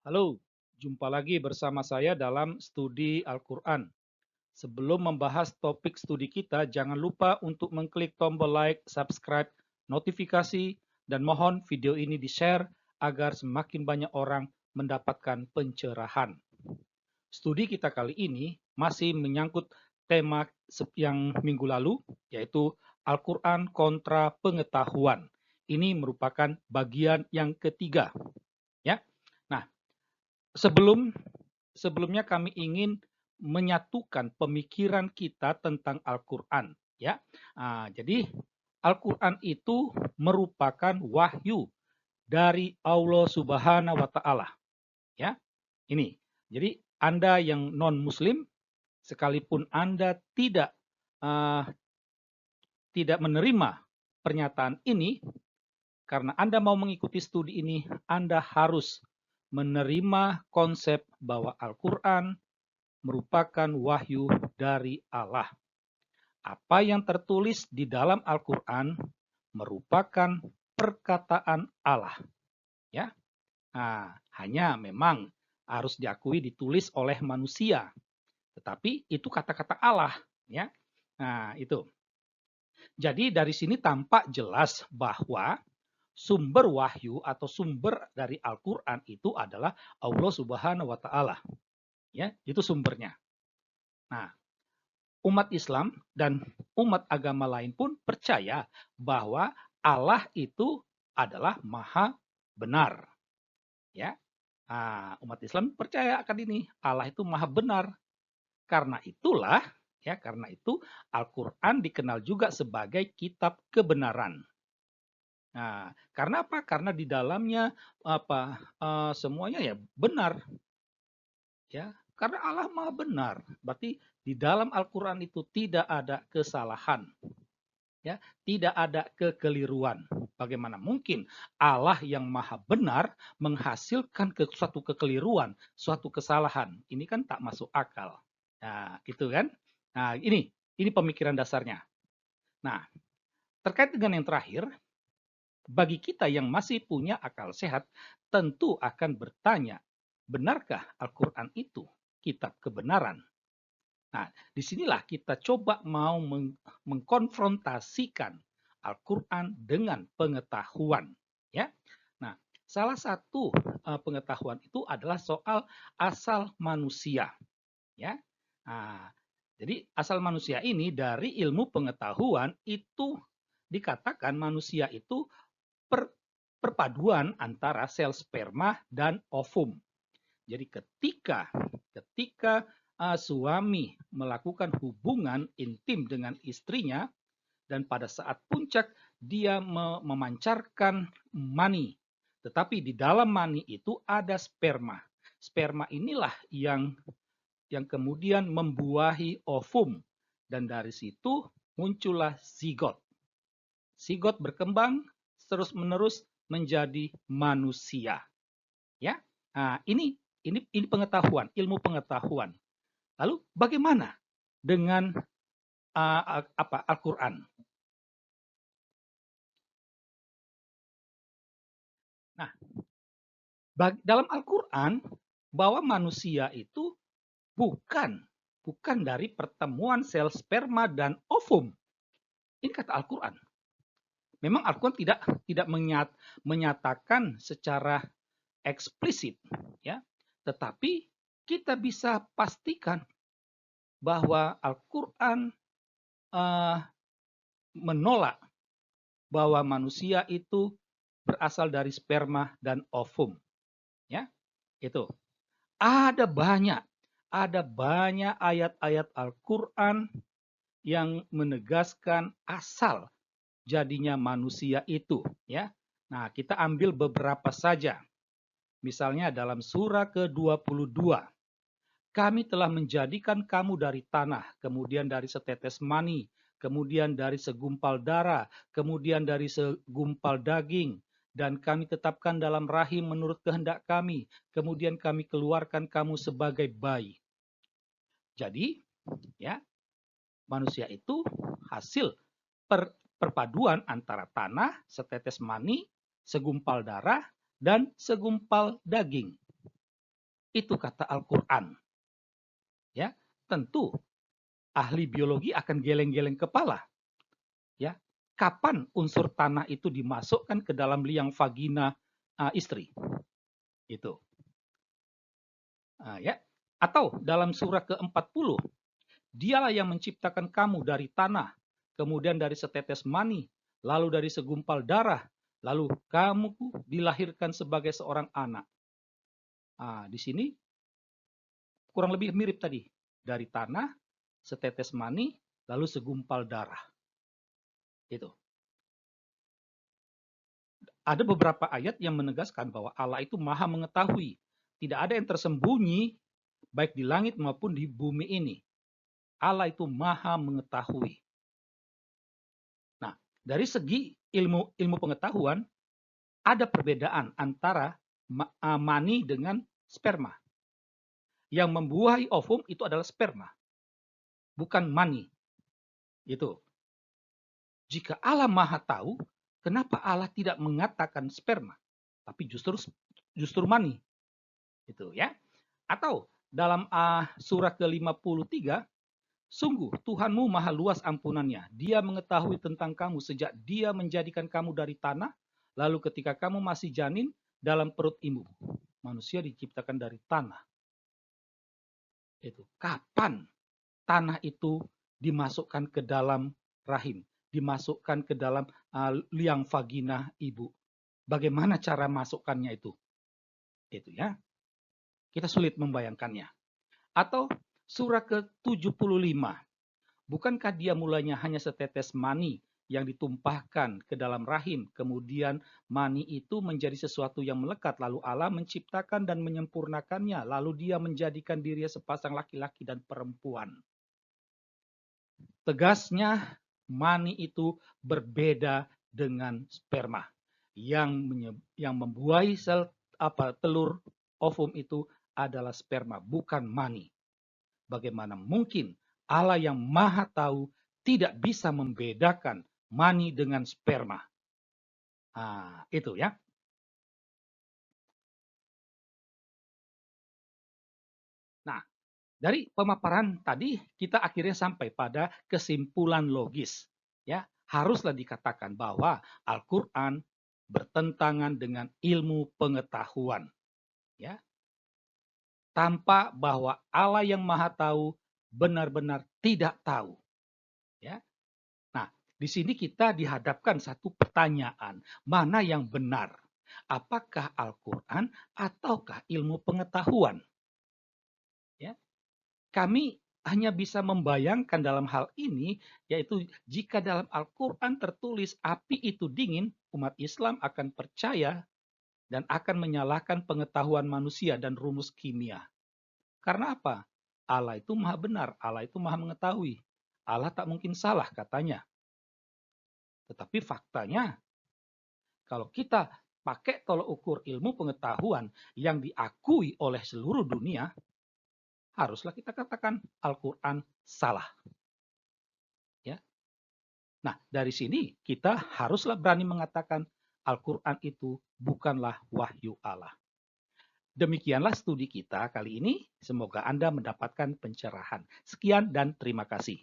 Halo, jumpa lagi bersama saya dalam studi Al-Quran. Sebelum membahas topik studi kita, jangan lupa untuk mengklik tombol like, subscribe, notifikasi, dan mohon video ini di-share agar semakin banyak orang mendapatkan pencerahan. Studi kita kali ini masih menyangkut tema yang minggu lalu, yaitu Al-Quran kontra pengetahuan. Ini merupakan bagian yang ketiga. Ya. Nah, sebelumnya kami ingin menyatukan pemikiran kita tentang Al-Quran. Ya, jadi Al-Quran itu merupakan wahyu dari Allah Subhanahu Wa Taala. Ya, ini. Jadi Anda yang non Muslim, sekalipun Anda uh, tidak menerima pernyataan ini, karena Anda mau mengikuti studi ini, Anda harus menerima konsep bahwa Al-Quran merupakan wahyu dari Allah. Apa yang tertulis di dalam Al-Quran merupakan perkataan Allah. Ya, hanya memang harus diakui ditulis oleh manusia, tetapi itu kata-kata Allah. Ya, itu. Jadi dari sini tampak jelas bahwa sumber wahyu atau sumber dari Al-Quran itu adalah Allah Subhanahu wa Ta'ala. Ya, itu sumbernya. Nah, umat Islam dan umat agama lain pun percaya bahwa Allah itu adalah maha benar. Ya, umat Islam percaya akan ini, Allah itu maha benar. Karena itu Al-Quran dikenal juga sebagai kitab kebenaran. Nah, karena apa? Karena di dalamnya semuanya ya benar, ya. Karena Allah Maha benar. Berarti di dalam Al-Quran itu tidak ada kesalahan, ya, tidak ada kekeliruan. Bagaimana mungkin Allah yang Maha benar menghasilkan suatu kekeliruan, suatu kesalahan? Ini kan tak masuk akal. Nah, itu kan. Nah, ini pemikiran dasarnya. Nah, terkait dengan yang terakhir, bagi kita yang masih punya akal sehat, tentu akan bertanya, benarkah Al-Quran itu kitab kebenaran? Nah, disinilah kita coba mau mengkonfrontasikan Al-Quran dengan pengetahuan. Ya, nah, salah satu pengetahuan itu adalah soal asal manusia. Ya, jadi asal manusia ini dari ilmu pengetahuan itu dikatakan manusia itu perpaduan antara sel sperma dan ovum. Jadi ketika suami melakukan hubungan intim dengan istrinya dan pada saat puncak dia memancarkan mani, tetapi di dalam mani itu ada sperma. Sperma inilah yang kemudian membuahi ovum dan dari situ muncullah zigot. Zigot berkembang terus-menerus menjadi manusia. Ya, ini pengetahuan, ilmu pengetahuan. Lalu bagaimana dengan Al-Quran? Nah, dalam Al-Quran bahwa manusia itu bukan dari pertemuan sel sperma dan ovum. Ini kata Al-Quran. Memang Al-Quran tidak menyatakan secara eksplisit, ya, tetapi kita bisa pastikan bahwa Al-Quran menolak bahwa manusia itu berasal dari sperma dan ovum. Ya, itu. Ada banyak ayat-ayat Al-Quran yang menegaskan asal jadinya manusia itu. Ya, nah kita ambil beberapa saja. Misalnya dalam surah ke-22. Kami telah menjadikan kamu dari tanah, kemudian dari setetes mani, kemudian dari segumpal darah, kemudian dari segumpal daging, dan kami tetapkan dalam rahim menurut kehendak kami, kemudian kami keluarkan kamu sebagai bayi. Jadi, ya, manusia itu hasil perpaduan antara tanah, setetes mani, segumpal darah, dan segumpal daging. Itu kata Al-Quran. Ya, tentu ahli biologi akan geleng-geleng kepala. Ya, kapan unsur tanah itu dimasukkan ke dalam liang vagina istri? Itu. Ya. Atau dalam surah ke-40, dialah yang menciptakan kamu dari tanah, kemudian dari setetes mani, lalu dari segumpal darah, lalu kamu dilahirkan sebagai seorang anak. Di sini kurang lebih mirip tadi. Dari tanah, setetes mani, lalu segumpal darah. Itu. Ada beberapa ayat yang menegaskan bahwa Allah itu maha mengetahui. Tidak ada yang tersembunyi baik di langit maupun di bumi ini. Allah itu maha mengetahui. Nah, dari segi ilmu pengetahuan, ada perbedaan antara mani dengan sperma. Yang membuahi ovum itu adalah sperma, bukan mani. Itu. Jika Allah maha tahu, kenapa Allah tidak mengatakan sperma, tapi justru mani? Itu ya. Atau dalam surah ke-53, sungguh Tuhanmu maha luas ampunannya. Dia mengetahui tentang kamu sejak dia menjadikan kamu dari tanah, lalu ketika kamu masih janin dalam perut ibu. Manusia diciptakan dari tanah. Itu. Kapan tanah itu dimasukkan ke dalam rahim, dimasukkan ke dalam liang vagina ibu? Bagaimana cara masukkannya itu? Itu ya. Kita sulit membayangkannya. Atau surah ke-75. Bukankah dia mulanya hanya setetes mani yang ditumpahkan ke dalam rahim, kemudian mani itu menjadi sesuatu yang melekat, lalu Allah menciptakan dan menyempurnakannya, lalu dia menjadikan dirinya sepasang laki-laki dan perempuan. Tegasnya, mani itu berbeda dengan sperma. Yang membuahi telur ovum itu adalah sperma, bukan mani. Bagaimana mungkin Allah yang maha tahu tidak bisa membedakan mani dengan sperma? Itu ya. Nah, dari pemaparan tadi kita akhirnya sampai pada kesimpulan logis. Ya, haruslah dikatakan bahwa Al-Qur'an bertentangan dengan ilmu pengetahuan. Ya. Tanpa bahwa Allah yang maha tahu benar-benar tidak tahu. Ya. Nah, di sini kita dihadapkan satu pertanyaan, mana yang benar? Apakah Al-Qur'an ataukah ilmu pengetahuan? Ya. Kami hanya bisa membayangkan dalam hal ini, yaitu jika dalam Al-Qur'an tertulis api itu dingin, umat Islam akan percaya dan akan menyalahkan pengetahuan manusia dan rumus kimia. Karena apa? Allah itu maha benar, Allah itu maha mengetahui. Allah tak mungkin salah katanya. Tetapi faktanya, kalau kita pakai tolok ukur ilmu pengetahuan yang diakui oleh seluruh dunia, haruslah kita katakan Al-Quran salah. Ya. Nah, dari sini kita haruslah berani mengatakan Al-Quran itu bukanlah wahyu Allah. Demikianlah studi kita kali ini. Semoga Anda mendapatkan pencerahan. Sekian dan terima kasih.